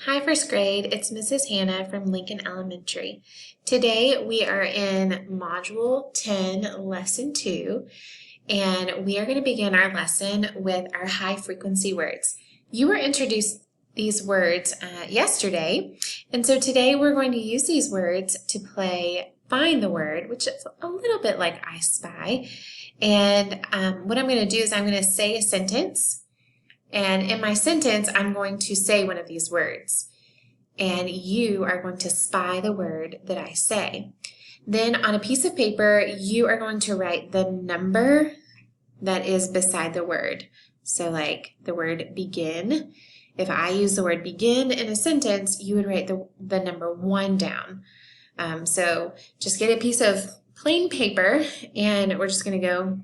Hi, first grade. It's Mrs. Hannah from Lincoln Elementary. Today we are in Module 10, Lesson 2, and we are going to begin our lesson with our high frequency words. You were introduced these words yesterday, and so today we're going to use these words to play Find the Word, which is a little bit like I Spy. And what I'm going to do is I'm going to say a sentence. And in my sentence, I'm going to say one of these words. And you are going to spy the word that I say. Then on a piece of paper, you are going to write the number that is beside the word. So like the word begin. If I use the word begin in a sentence, you would write the number 1 down. So just get a piece of plain paper and we're just going to go.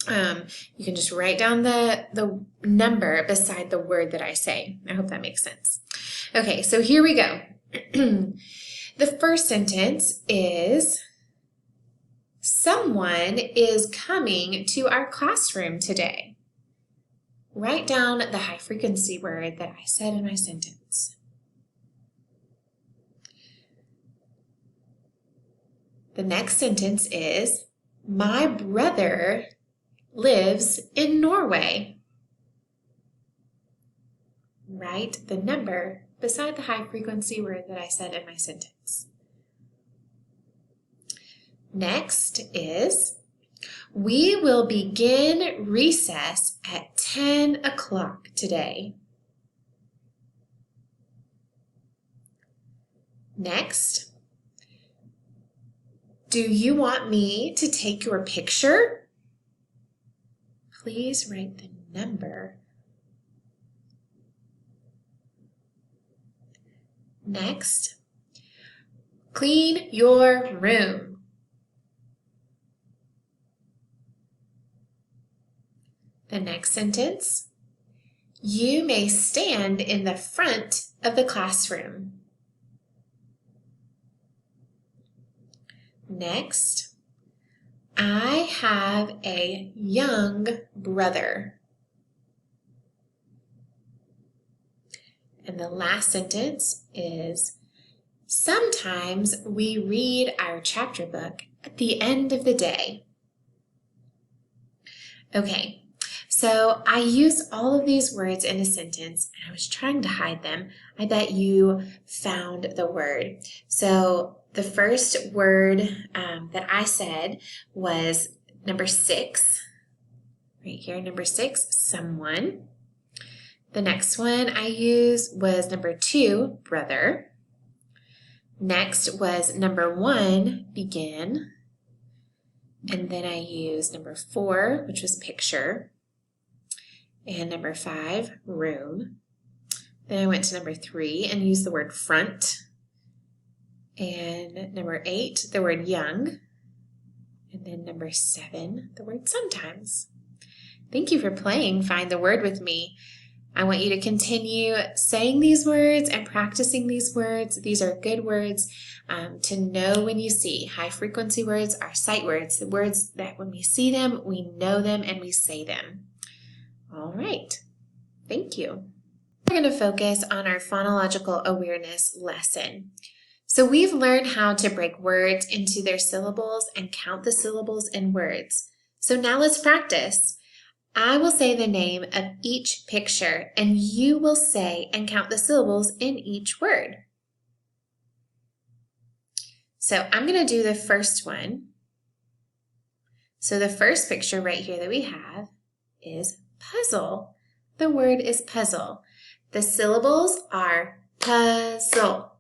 You can just write down the number beside the word that I say. I hope that makes sense. Okay, so here we go. The first sentence is, someone is coming to our classroom today. Write down the high frequency word that I said in my sentence. The next sentence is, my brother lives in Norway. Write the number beside the high frequency word that I said in my sentence. Next is, we will begin recess at 10 o'clock today. Next, do you want me to take your picture? Please write the number. Next, clean your room. The next sentence, you may stand in the front of the classroom. Next, I have a young brother. And the last sentence is, sometimes we read our chapter book at the end of the day. Okay, so I used all of these words in a sentence and I was trying to hide them. I bet you found the word. So the first word that I said was number 6. Right here, number 6, someone. The next one I used was number 2, brother. Next was number 1, begin. And then I used number 4, which was picture. And number 5, room. Then I went to number 3 and used the word front. And number 8, the word young. And then number 7, the word sometimes. Thank you for playing Find the Word with me. I want you to continue saying these words and practicing these words. These are good words to know when you see. High frequency words are sight words, the words that when we see them, we know them and we say them. All right, thank you. We're going to focus on our phonological awareness lesson. So we've learned how to break words into their syllables and count the syllables in words. So now let's practice. I will say the name of each picture and you will say and count the syllables in each word. So I'm going to do the first one. So the first picture right here that we have is puzzle. The word is puzzle. The syllables are puzzle.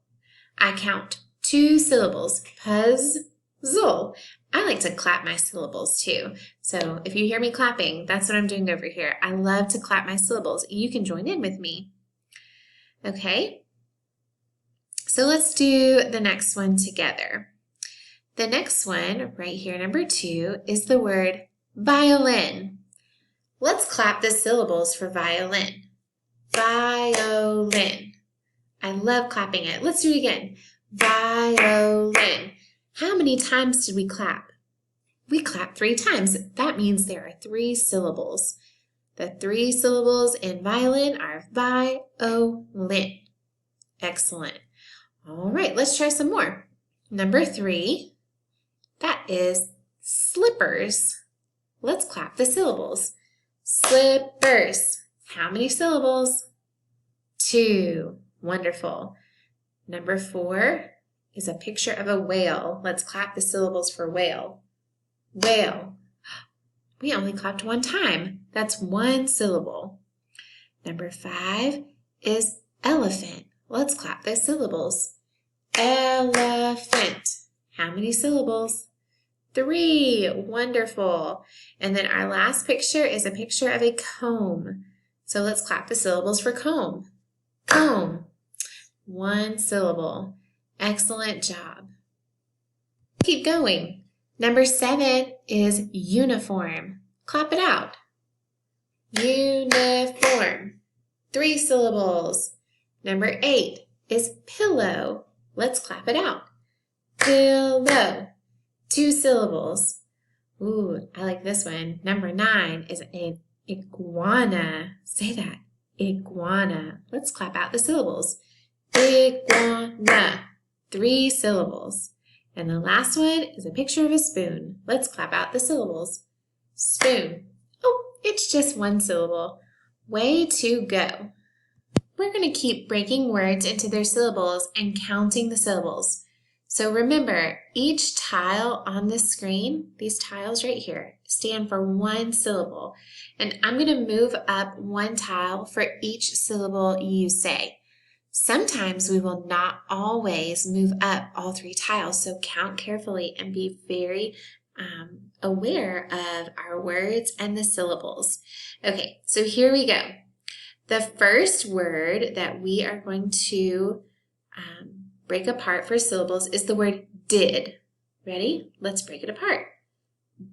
I count 2 syllables, puzzle. I like to clap my syllables too. So if you hear me clapping, that's what I'm doing over here. I love to clap my syllables. You can join in with me. Okay, so let's do the next one together. The next one right here, number 2, is the word violin. Let's clap the syllables for violin. Violin. I love clapping it. Let's do it again. Violin. How many times did we clap? We clapped 3 times. That means there are 3 syllables. The 3 syllables in violin are violin. Excellent. All right, let's try some more. Number 3, that is slippers. Let's clap the syllables. Slippers. How many syllables? 2. Wonderful. Number 4 is a picture of a whale. Let's clap the syllables for whale. Whale. We only clapped 1 time. That's 1 syllable. Number 5 is elephant. Let's clap the syllables. Elephant. How many syllables? 3. Wonderful. And then our last picture is a picture of a comb. So let's clap the syllables for comb. Comb. 1 syllable. Excellent job. Keep going. Number 7 is uniform. Clap it out. Uniform. 3 syllables. Number 8 is pillow. Let's clap it out. Pillow. 2 syllables. Ooh, I like this one. Number 9 is an iguana. Say that. Iguana. Let's clap out the syllables. Iguana. 3 syllables. And the last one is a picture of a spoon. Let's clap out the syllables. Spoon. Oh, it's just 1 syllable. Way to go. We're going to keep breaking words into their syllables and counting the syllables. So remember, each tile on the screen, these tiles right here, stand for 1 syllable. And I'm going to move up 1 tile for each syllable you say. Sometimes we will not always move up all 3 tiles, so count carefully and be very aware of our words and the syllables. Okay, so here we go. The first word that we are going to break apart for syllables is the word did. Ready? Let's break it apart.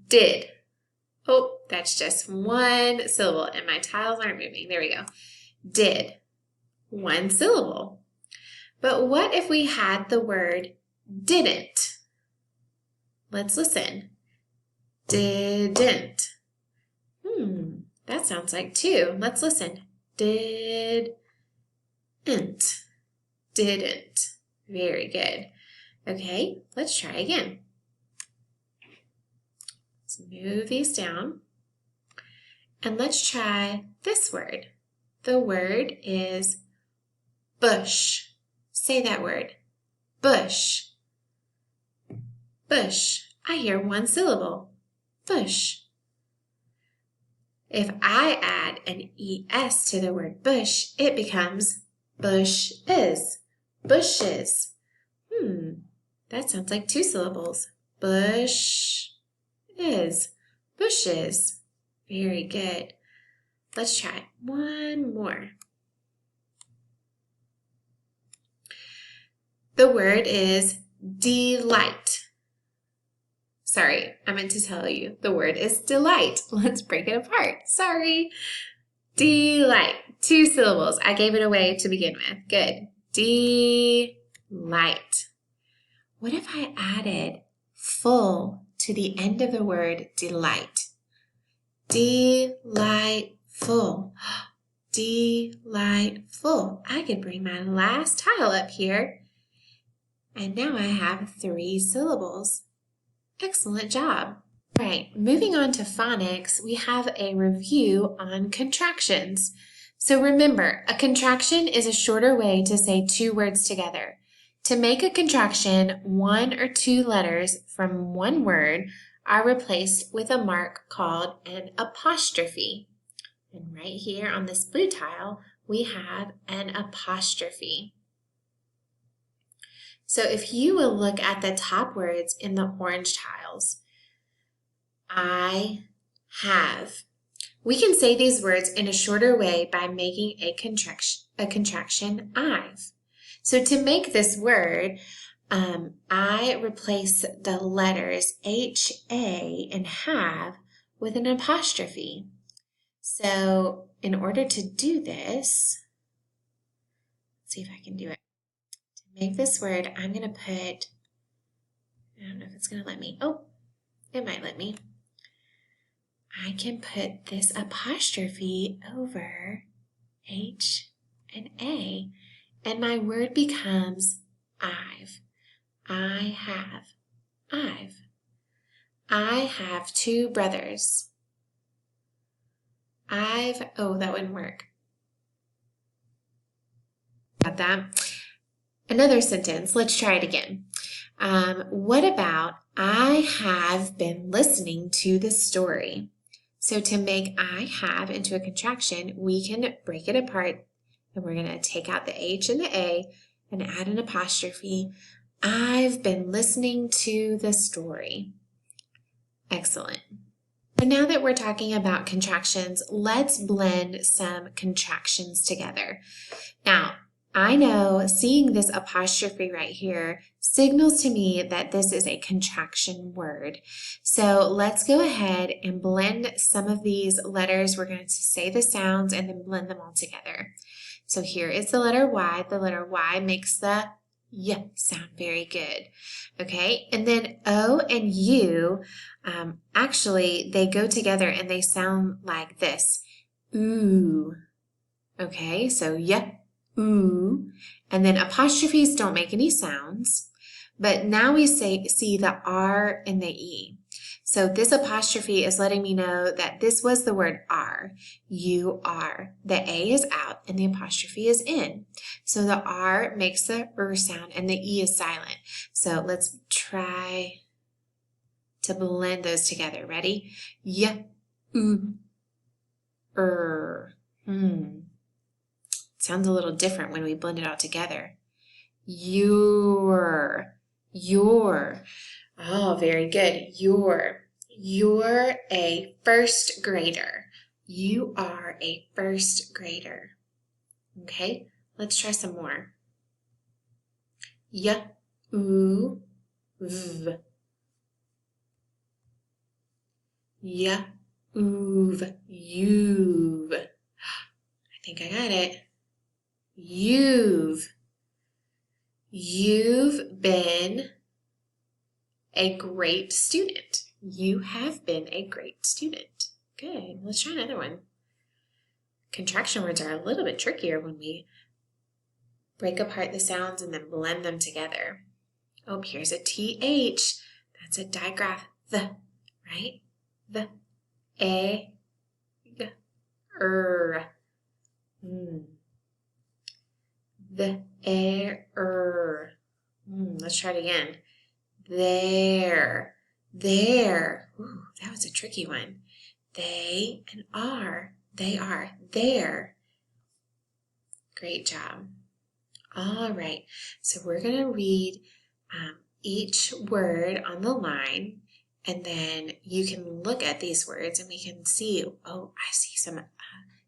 Did. Oh, that's just 1 syllable, and my tiles aren't moving. There we go. Did. 1 syllable. But what if we had the word didn't? Let's listen. Didn't. That sounds like 2. Let's listen. Didn't. Didn't. Very good. Okay, let's try again. Let's move these down. And let's try this word. The word is bush. Say that word. Bush. Bush. I hear 1 syllable. Bush. If I add an ES to the word bush, it becomes bushes. Bushes. That sounds like 2 syllables. Bush is. Bushes. Very good. Let's try 1 more. The word is delight. Sorry, I meant to tell you the word is delight. Let's break it apart. Sorry. Delight. 2 syllables. I gave it away to begin with. Good. Delight. What if I added full to the end of the word delight? Delightful. Delightful. I could bring my last tile up here. And now I have 3 syllables. Excellent job. All right, moving on to phonics, we have a review on contractions. So remember, a contraction is a shorter way to say 2 words together. To make a contraction, 1 or 2 letters from 1 word are replaced with a mark called an apostrophe. And right here on this blue tile, we have an apostrophe. So if you will look at the top words in the orange tiles, I have. We can say these words in a shorter way by making a contraction I've. So to make this word, I replace the letters H-A in have with an apostrophe. So in order to do this, let's see if I can do it. To make this word, I'm going to put, I don't know if it's going to let me. Oh, it might let me. I can put this apostrophe over H and A. and my word becomes I've. I have. I've. I have 2 brothers. Oh, that wouldn't work. Got that? Another sentence. Let's try it again. What about I have been listening to the story? So to make I have into a contraction, we can break it apart, and we're going to take out the H and the A and add an apostrophe. I've been listening to the story. Excellent. So now that we're talking about contractions, let's blend some contractions together. Now, I know seeing this apostrophe right here signals to me that this is a contraction word. So let's go ahead and blend some of these letters. We're going to say the sounds and then blend them all together. So here is the letter Y. The letter Y makes the Y sound very good. Okay, and then O and U, actually they go together and they sound like this. Ooh. Okay, so Y, ooh. And then apostrophes don't make any sounds, but now we see the R and the E. So this apostrophe is letting me know that this was the word are. You are. The A is out and the apostrophe is in. So the R makes the sound and the E is silent. So let's try to blend those together. Ready? Y, oo, Sounds a little different when we blend it all together. Your. Oh, very good. You're a first grader. You are a first grader. Okay, let's try some more. Y, oo, v. Y, oo've, you've. I think I got it. You've been a great student. You have been a great student. Good. Let's try another one. Contraction words are a little bit trickier when we break apart the sounds and then blend them together. Oh, here's a TH. That's a digraph. The, right? The, a, g, The, Let's try it again. There. Ooh, that was a tricky one. They and are. They are there. Great job. All right. So we're going to read each word on the line, and then you can look at these words and we can see, oh, I see some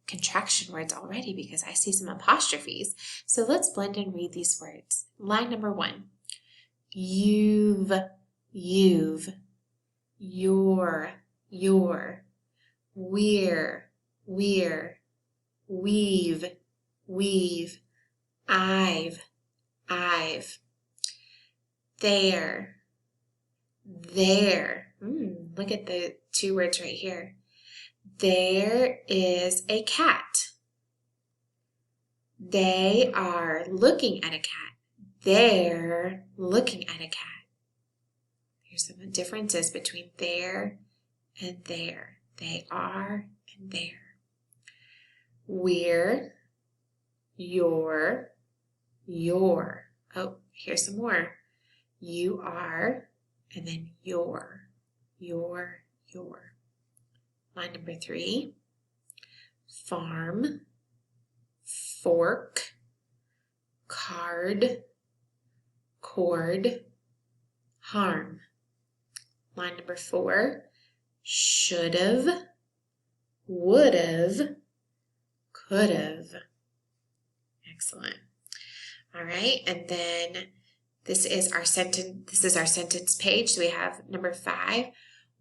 contraction words already because I see some apostrophes. So let's blend and read these words. Line number 1. You've, your, we're, we've, I've, there. Look at the 2 words right here. There is a cat. They are looking at a cat. They're looking at a cat. Here's some differences between there and there. They are and there. We're, your. Oh, here's some more. You are, and then your. Line number 3. Farm, fork, card, cord, harm. Line number 4. Should've, would've, could've. Excellent. All right, and then this is our sentence page. So we have number 5.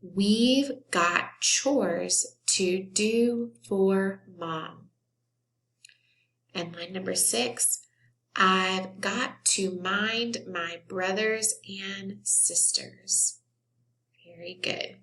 We've got chores to do for Mom. And line number 6, I've got to mind my brothers and sisters. Very good.